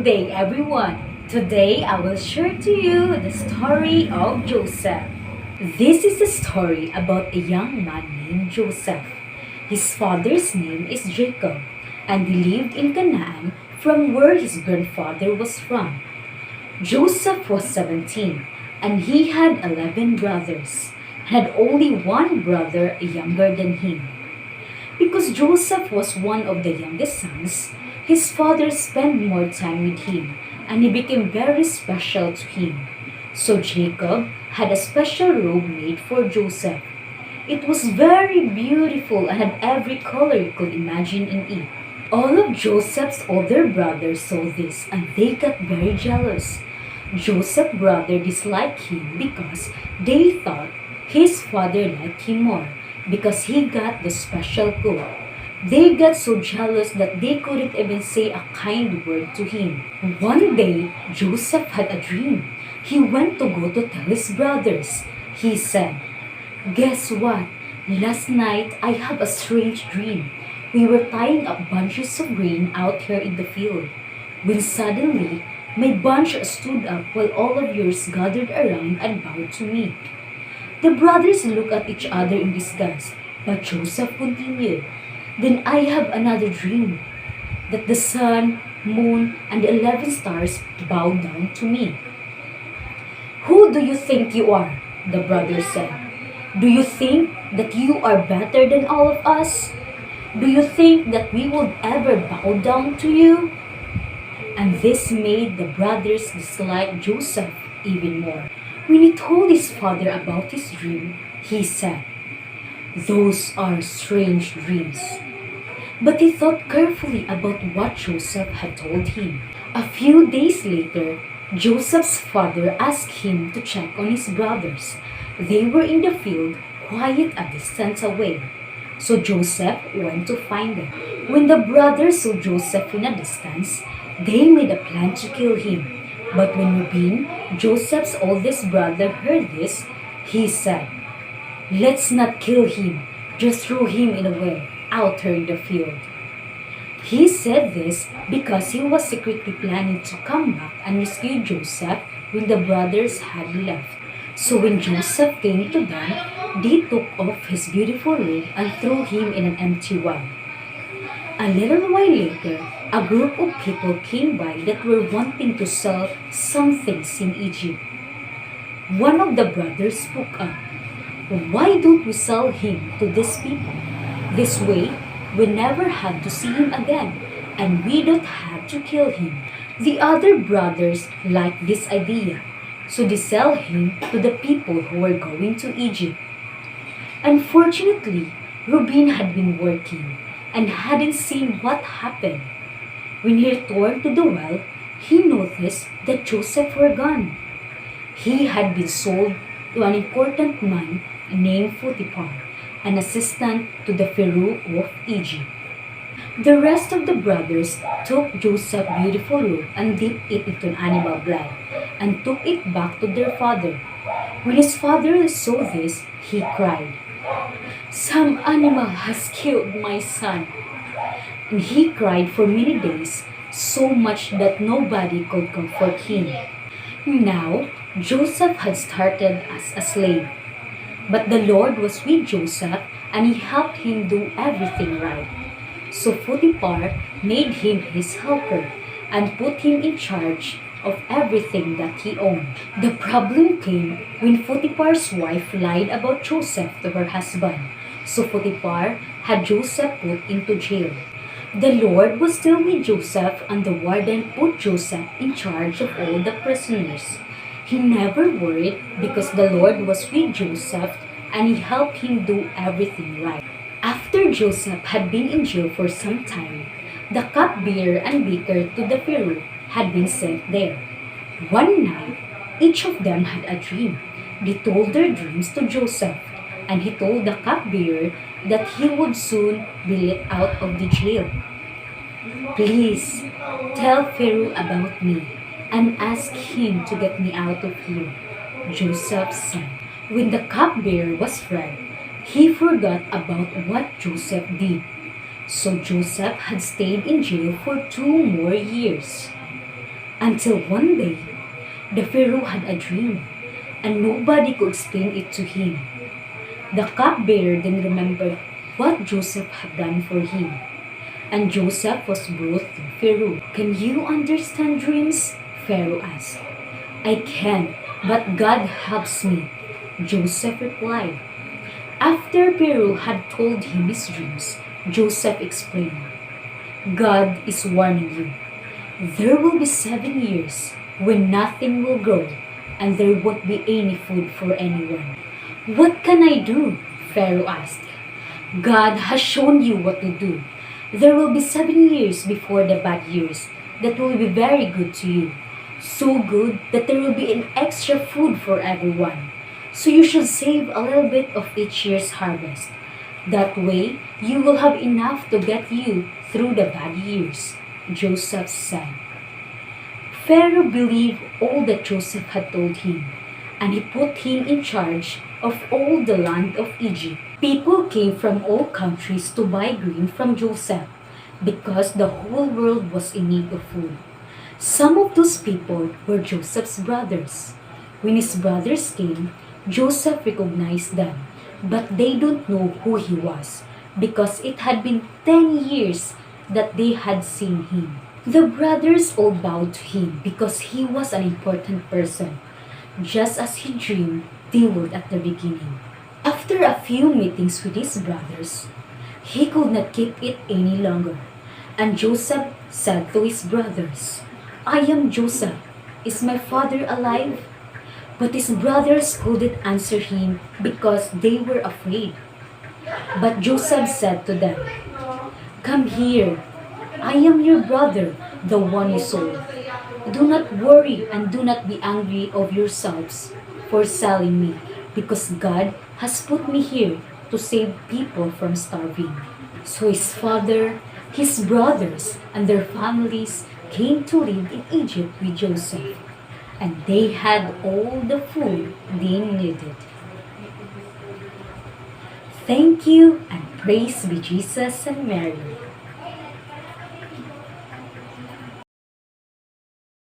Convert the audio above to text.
day, everyone. Today I will share to you the story of Joseph. This is a story about a young man named Joseph. His father's name is Jacob, and he lived in Canaan from where his grandfather was from. Joseph was 17, and he had 11 brothers, and had only one brother younger than him. Because Joseph was one of the youngest sons, his father spent more time with him, and he became very special to him. So Jacob had a special robe made for Joseph. It was very beautiful and had every color you could imagine in it. All of Joseph's older brothers saw this, and they got very jealous. Joseph's brother disliked him because they thought his father liked him more because he got the special coat. They got so jealous that they couldn't even say a kind word to him. One day, Joseph had a dream. He went to go to tell his brothers. He said, "Guess what? Last night I have a strange dream. We were tying up bunches of grain out here in the field, when suddenly my bunch stood up while all of yours gathered around and bowed to me." The brothers looked at each other in disgust, but Joseph continued, "Then I have another dream, that the sun, moon, and the 11 stars bow down to me." "Who do you think you are?" the brothers said. "Do you think that you are better than all of us? Do you think that we would ever bow down to you?" And this made the brothers dislike Joseph even more. When he told his father about his dream, he said, "Those are strange dreams." But he thought carefully about what Joseph had told him. A few days later, Joseph's father asked him to check on his brothers. They were in the field, quite a distance away. So Joseph went to find them. When the brothers saw Joseph in a distance, they made a plan to kill him. But when Reuben, Joseph's oldest brother, heard this, he said, "Let's not kill him, just throw him in a well out here in the field." He said this because he was secretly planning to come back and rescue Joseph when the brothers had left. So when Joseph came to them, they took off his beautiful robe and threw him in an empty well. A little while later, a group of people came by that were wanting to sell some things in Egypt. One of the brothers spoke up, "Why don't we sell him to these people? This way, we never have to see him again, and we don't have to kill him." The other brothers liked this idea, so they sell him to the people who were going to Egypt. Unfortunately, Reuben had been working and hadn't seen what happened. When he returned to the well, he noticed that Joseph were gone. He had been sold to an important man named Potiphar, an assistant to the Pharaoh of Egypt. The rest of the brothers took Joseph's beautiful robe and dipped it into animal blood and took it back to their father. When his father saw this, he cried, "Some animal has killed my son." And he cried for many days, so much that nobody could comfort him. Now, Joseph had started as a slave. But the Lord was with Joseph, and he helped him do everything right. So Potiphar made him his helper and put him in charge of everything that he owned. The problem came when Potiphar's wife lied about Joseph to her husband. So Potiphar had Joseph put into jail. The Lord was still with Joseph, and the warden put Joseph in charge of all the prisoners. He never worried because the Lord was with Joseph and he helped him do everything right. After Joseph had been in jail for some time, the cupbearer and baker to the Pharaoh had been sent there. One night, each of them had a dream. They told their dreams to Joseph, and he told the cupbearer that he would soon be let out of the jail. "Please, tell Pharaoh about me and ask him to get me out of here," Joseph said. When the cupbearer was read, he forgot about what Joseph did. So Joseph had stayed in jail for 2 more years. Until one day, the Pharaoh had a dream, and nobody could explain it to him. The cupbearer then remembered what Joseph had done for him, and Joseph was brought to Pharaoh. "Can you understand dreams?" Pharaoh asked. "I can, but God helps me," Joseph replied. After Pharaoh had told him his dreams, Joseph explained, "God is warning you. There will be 7 years when nothing will grow and there won't be any food for anyone." "What can I do?" Pharaoh asked. "God has shown you what to do. There will be 7 years before the bad years that will be very good to you. So good that there will be an extra food for everyone. So you should save a little bit of each year's harvest. That way, you will have enough to get you through the bad years," Joseph said. Pharaoh believed all that Joseph had told him, and he put him in charge of all the land of Egypt. People came from all countries to buy grain from Joseph because the whole world was in need of food. Some of those people were Joseph's brothers. When his brothers came, Joseph recognized them, but they don't know who he was because it had been 10 years that they had seen him. The brothers all bowed to him because he was an important person, just as he dreamed they would at the beginning. After a few meetings with his brothers, he could not keep it any longer, and Joseph said to his brothers, "I am Joseph. Is my father alive?" But his brothers couldn't answer him because they were afraid. But Joseph said to them, "Come here. I am your brother, the one you sold. Do not worry and do not be angry of yourselves for selling me, because God has put me here to save people from starving." So his father, his brothers, and their families came to live in Egypt with Joseph, and they had all the food they needed. Thank you, and praise be Jesus and Mary.